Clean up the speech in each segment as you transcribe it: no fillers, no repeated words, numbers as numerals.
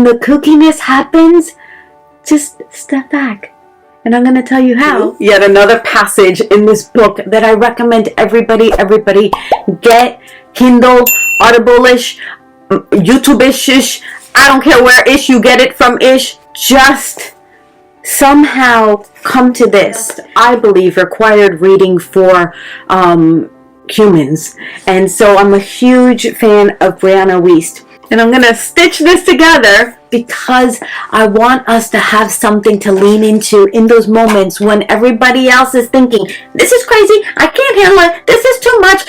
the kookiness happens, just step back. And I'm going to tell you how. Yet another passage in this book that I recommend everybody get. Kindle, Audible-ish, YouTube-ish, I don't care where-ish you get it from-ish. Just somehow come to this. I believe required reading for humans. And so I'm a huge fan of Brianna Wiest. And I'm going to stitch this together because I want us to have something to lean into in those moments when everybody else is thinking, this is crazy, I can't handle it, this is too much.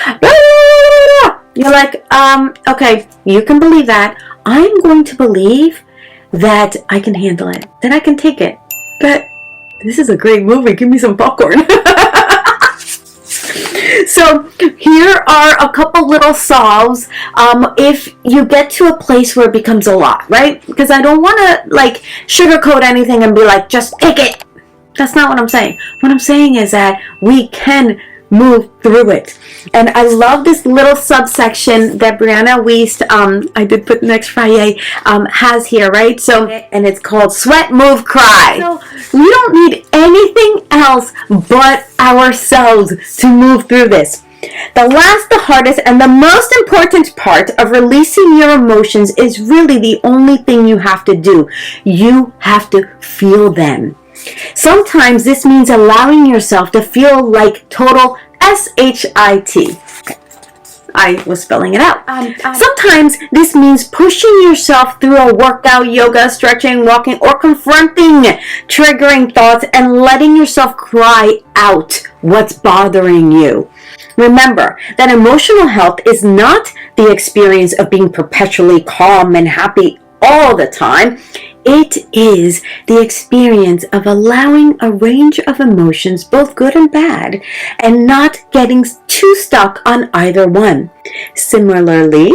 You're like, okay, you can believe that. I'm going to believe that I can handle it, that I can take it. But this is a great movie. Give me some popcorn. So here are a couple little solves if you get to a place where it becomes a lot, right? Because I don't want to like sugarcoat anything and be like, just take it. That's not what I'm saying. What I'm saying is that we can move through it. And I love this little subsection that Brianna Wiest, I did put next Friday, has here, right? So, and it's called Sweat, Move, Cry. So we don't need anything else but ourselves to move through this. The last, the hardest, and the most important part of releasing your emotions is really the only thing you have to do. You have to feel them. Sometimes this means allowing yourself to feel like total S-H-I-T. I was spelling it out. Sometimes this means pushing yourself through a workout, yoga, stretching, walking, or confronting triggering thoughts and letting yourself cry out what's bothering you. Remember that emotional health is not the experience of being perpetually calm and happy all the time. It is the experience of allowing a range of emotions, both good and bad, and not getting too stuck on either one. Similarly,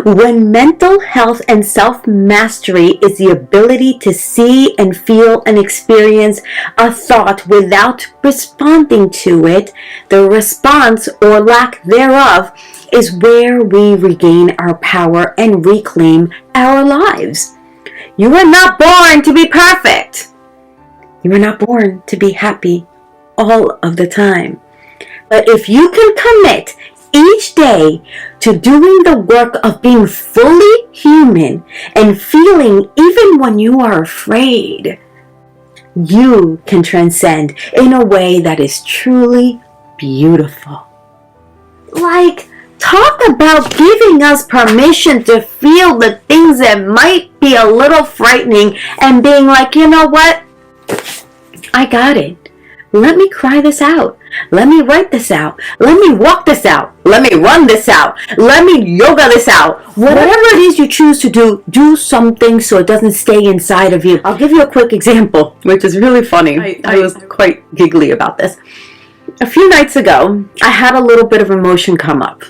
when mental health and self-mastery is the ability to see and feel and experience a thought without responding to it, the response or lack thereof is where we regain our power and reclaim our lives. You are not born to be perfect. You are not born to be happy all of the time. But if you can commit each day to doing the work of being fully human and feeling even when you are afraid, you can transcend in a way that is truly beautiful. Like, talk about giving us permission to feel the things that might be a little frightening and being like, you know what? I got it. Let me cry this out. Let me write this out. Let me walk this out. Let me run this out. Let me yoga this out. Whatever it is you choose to do, do something so it doesn't stay inside of you. I'll give you a quick example, which is really funny. I was quite giggly about this. A few nights ago, I had a little bit of emotion come up.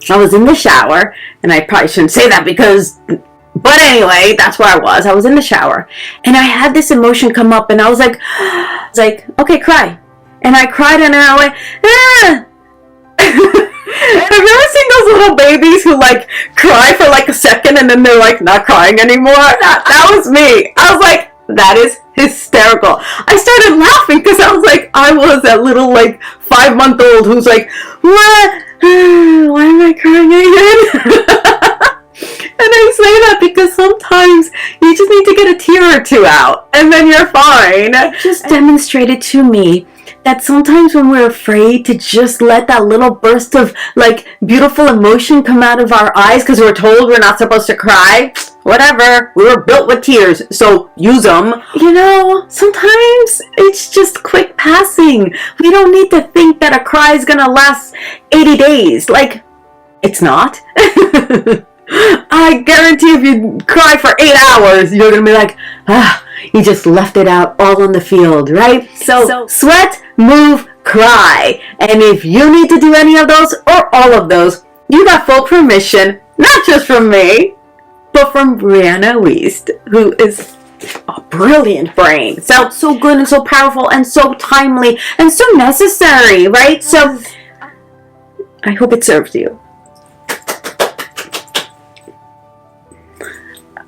I was in the shower, and I probably shouldn't say that but anyway, that's where I was. I was in the shower, and I had this emotion come up, and I was like, okay, cry. And I cried, and I went, ah! Have you ever seen those little babies who like cry for like a second, and then they're like not crying anymore? That was me. I was like, that is hysterical. I started laughing because I was like, I was that little like 5-month-old who's like, what? Why am I crying again? And I say that because sometimes you just need to get a tear or two out and then you're fine. It just demonstrated to me that sometimes when we're afraid to just let that little burst of like beautiful emotion come out of our eyes because we're told we're not supposed to cry, whatever, we were built with tears, so use them. You know, sometimes it's just quick passing. We don't need to think that a cry is gonna last 80 days. Like, it's not. I guarantee if you cry for 8 hours, you're gonna be like, you just left it out all on the field, right? So sweat, move, cry. And if you need to do any of those or all of those, you got full permission, not just from me, but from Brianna Wiest, who is a brilliant brain. So good and so powerful and so timely and so necessary, right? So I hope it serves you.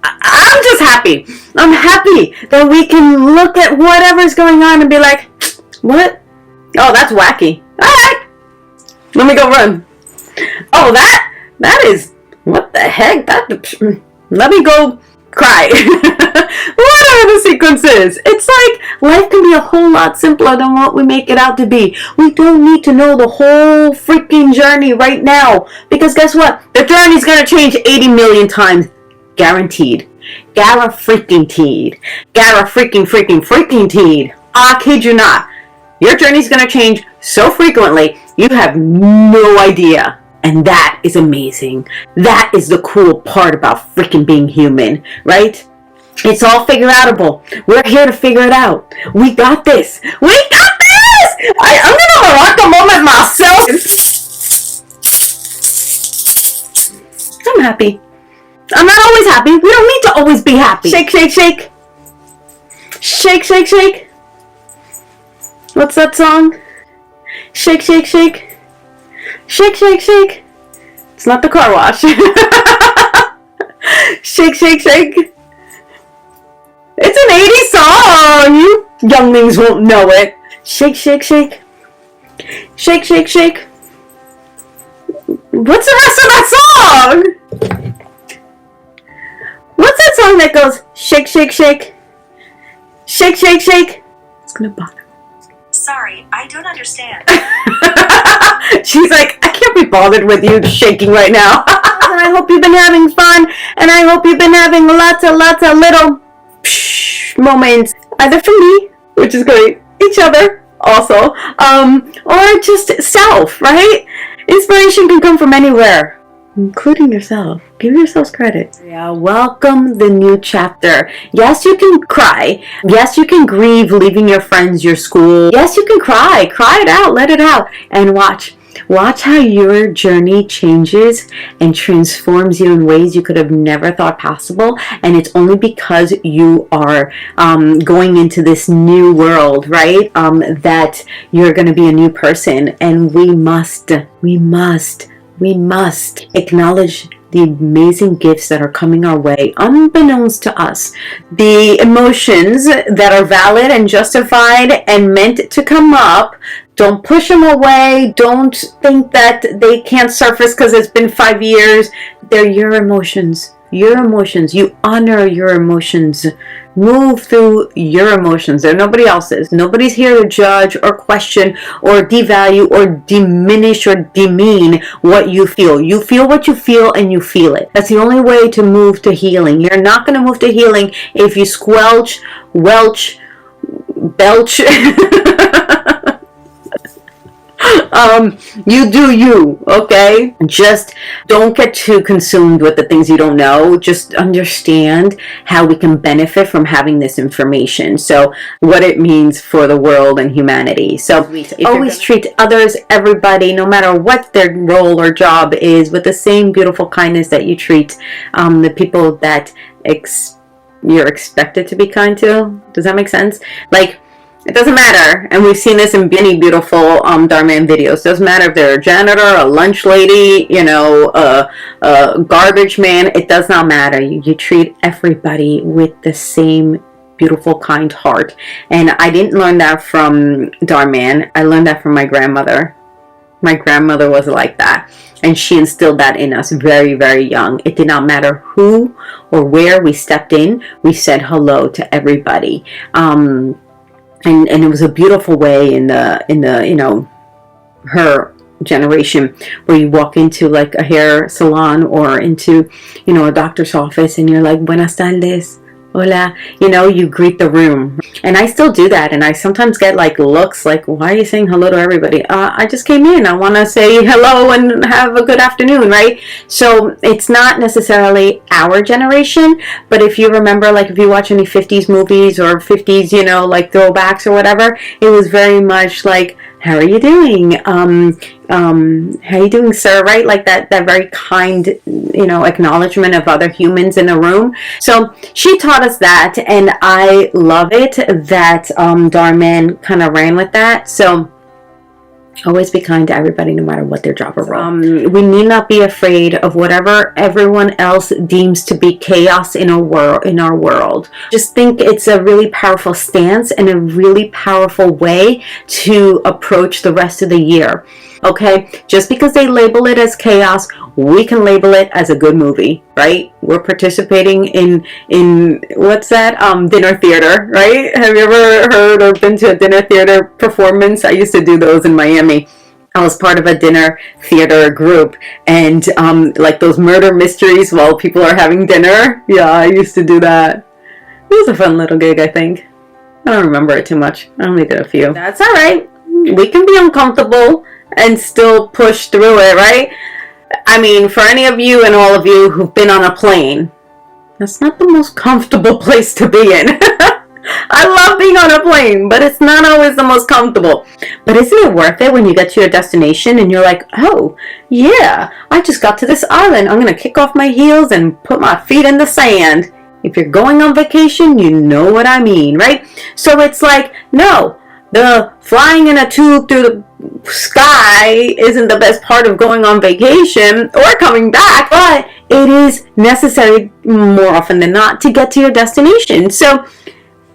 I'm just happy. I'm happy that we can look at whatever's going on and be like, what? Oh, that's wacky. All right, let me go run. Oh, that is, what the heck? Let me go cry. Whatever the sequence is. It's like life can be a whole lot simpler than what we make it out to be. We don't need to know the whole freaking journey right now. Because guess what? The journey's going to change 80 million times. Guaranteed. Gara-freaking-teed. Gara-freaking-teed. I kid you not. Your journey's going to change so frequently, you have no idea. And that is amazing. That is the cool part about freaking being human, right? It's all figure-outable. We're here to figure it out. We got this. We got this! I'm gonna rock a moment myself. I'm happy. I'm not always happy. We don't need to always be happy. Shake, shake, shake. Shake, shake, shake. What's that song? Shake, shake, shake. Shake, shake, shake. It's not the car wash. Shake, shake, shake. It's an 80s song. You younglings won't know it. Shake, shake, shake. Shake, shake, shake. What's the rest of that song? What's that song that goes shake, shake, shake? Shake, shake, shake. It's gonna bother. Sorry, I don't understand. She's like, I can't be bothered with you shaking right now. And I hope you've been having fun, and I hope you've been having lots of little moments, either from me, which is great, each other also, or just self, right? Inspiration can come from anywhere, including yourself. Give yourselves credit. Yeah, welcome the new chapter. Yes, you can cry. Yes, you can grieve leaving your friends, your school. Yes, you can cry. Cry it out. Let it out. And watch. Watch how your journey changes and transforms you in ways you could have never thought possible. And it's only because you are going into this new world, right? That you're going to be a new person. And we must acknowledge the amazing gifts that are coming our way, unbeknownst to us. The emotions that are valid and justified and meant to come up, don't push them away. Don't think that they can't surface because it's been 5 years. They're your emotions. Your emotions. You honor your emotions. Move through your emotions. They're nobody else's. Nobody's here to judge or question or devalue or diminish or demean what you feel. You feel what you feel and you feel it. That's the only way to move to healing. You're not going to move to healing if you squelch, welch, belch. You do you, okay? Just don't get too consumed with the things you don't know. Just understand how we can benefit from having this information. So what it means for the world and humanity. So always treat others, everybody, no matter what their role or job is, with the same beautiful kindness that you treat the people that you're expected to be kind to. Does that make sense? Like, it doesn't matter, and we've seen this in many beautiful Dhar Mann videos. It doesn't matter if they're a janitor, a lunch lady, a garbage man. It does not matter. You treat everybody with the same beautiful, kind heart. And I didn't learn that from Dhar Mann. I learned that from my grandmother. My grandmother was like that, and she instilled that in us very, very young. It did not matter who or where we stepped in. We said hello to everybody. And it was a beautiful way in the her generation, where you walk into like a hair salon or into a doctor's office and you're like, buenas tardes, hola, you greet the room. And I still do that, and I sometimes get like looks like, why are you saying hello to everybody? I just came in, I want to say hello and have a good afternoon, right? So it's not necessarily our generation, but if you remember, like if you watch any 50s movies or 50s, like throwbacks or whatever, it was very much like, how are you doing? How you doing, sir? Right? Like that very kind, acknowledgement of other humans in a room. So she taught us that, and I love it that Dhar Mann kind of ran with that. So Always be kind to everybody, no matter what their job or role. We need not be afraid of whatever everyone else deems to be chaos in our world. Just think it's a really powerful stance and a really powerful way to approach the rest of the year. Okay, just because they label it as chaos, we can label it as a good movie, right? We're participating in what's that? Dinner theater, right? Have you ever heard or been to a dinner theater performance? I used to do those in Miami. I was part of a dinner theater group, and like those murder mysteries while people are having dinner. Yeah, I used to do that. It was a fun little gig, I think. I don't remember it too much. I only did a few. That's all right. We can be uncomfortable and still push through it, right? I mean, for any of you and all of you who've been on a plane, that's not the most comfortable place to be in. I love being on a plane, but it's not always the most comfortable. But isn't it worth it when you get to your destination and you're like, oh, yeah, I just got to this island. I'm going to kick off my heels and put my feet in the sand. If you're going on vacation, you know what I mean, right? So it's like, no, the flying in a tube through the sky isn't the best part of going on vacation or coming back, but it is necessary more often than not to get to your destination. So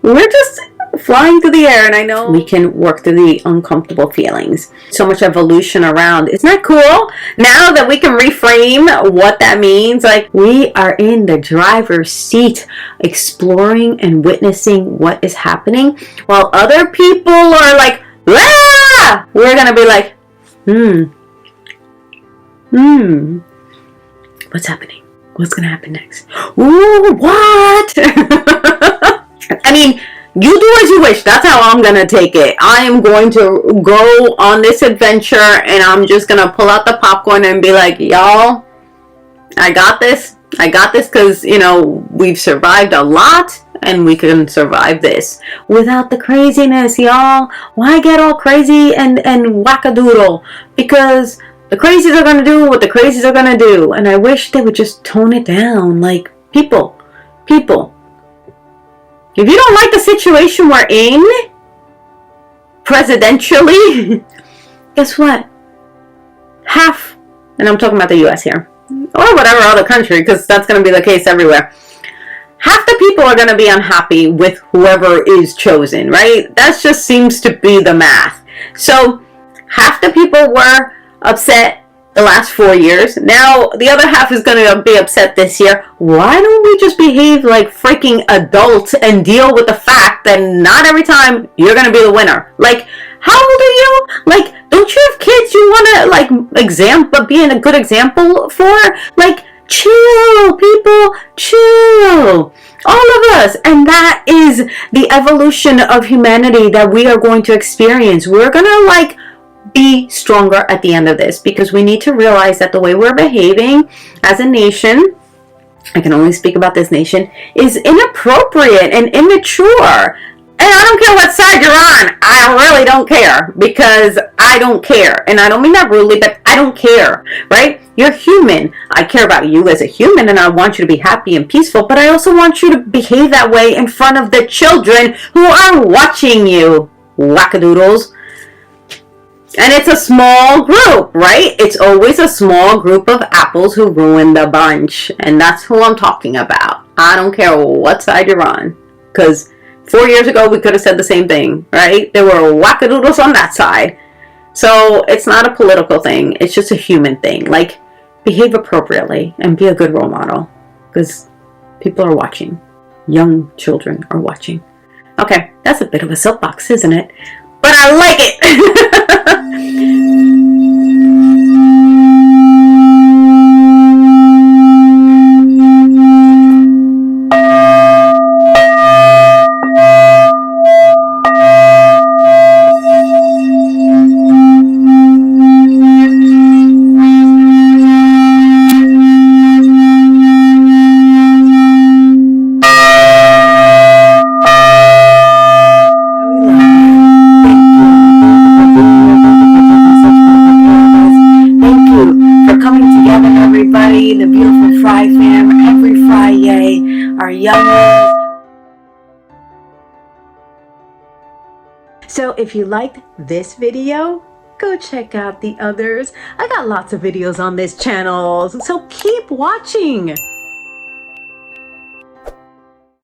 we're just flying through the air, and I know we can work through the uncomfortable feelings. So much evolution around. Isn't that cool? Now that we can reframe what that means, like we are in the driver's seat exploring and witnessing what is happening, while other people are like, ah! We're gonna be like, what's happening? What's gonna happen next? Ooh, what? I mean, you do as you wish. That's how I'm gonna take it. I am going to go on this adventure, and I'm just gonna pull out the popcorn and be like, y'all, I got this. I got this, because, you know, we've survived a lot, and we can survive this without the craziness, y'all. Why get all crazy and wackadoodle? Because the crazies are gonna do what the crazies are gonna do, and I wish they would just tone it down. Like, people, if you don't like the situation we're in, presidentially, guess what? Half, and I'm talking about the US here, or whatever other country, because that's going to be the case everywhere. Half the people are going to be unhappy with whoever is chosen, right? That just seems to be the math. So half the people were upset the last 4 years. Now the other half is going to be upset this year. Why don't we just behave like freaking adults and deal with the fact that not every time you're going to be the winner? Like, how old are you? Like, don't you have kids you want to, like, be a good example for? Like, chill, people, chill. All of us. And that is the evolution of humanity that we are going to experience. We're going to, like, be stronger at the end of this, because we need to realize that the way we're behaving as a nation, I can only speak about this nation, is inappropriate and immature. And I don't care what side you're on. I really don't care, because I don't care. And I don't mean that rudely, but I don't care, right? You're human. I care about you as a human, and I want you to be happy and peaceful, but I also want you to behave that way in front of the children who are watching you, wackadoodles. And it's a small group, right? It's always a small group of apples who ruin the bunch. And that's who I'm talking about. I don't care what side you're on. Because 4 years ago, we could have said the same thing, right? There were wackadoodles on that side. So it's not a political thing. It's just a human thing. Like, behave appropriately and be a good role model. Because people are watching. Young children are watching. Okay, that's a bit of a soapbox, isn't it? But I like it! The beautiful FriFam, every Friday, our young ones. So if you liked this video, go check out the others. I got lots of videos on this channel, so keep watching.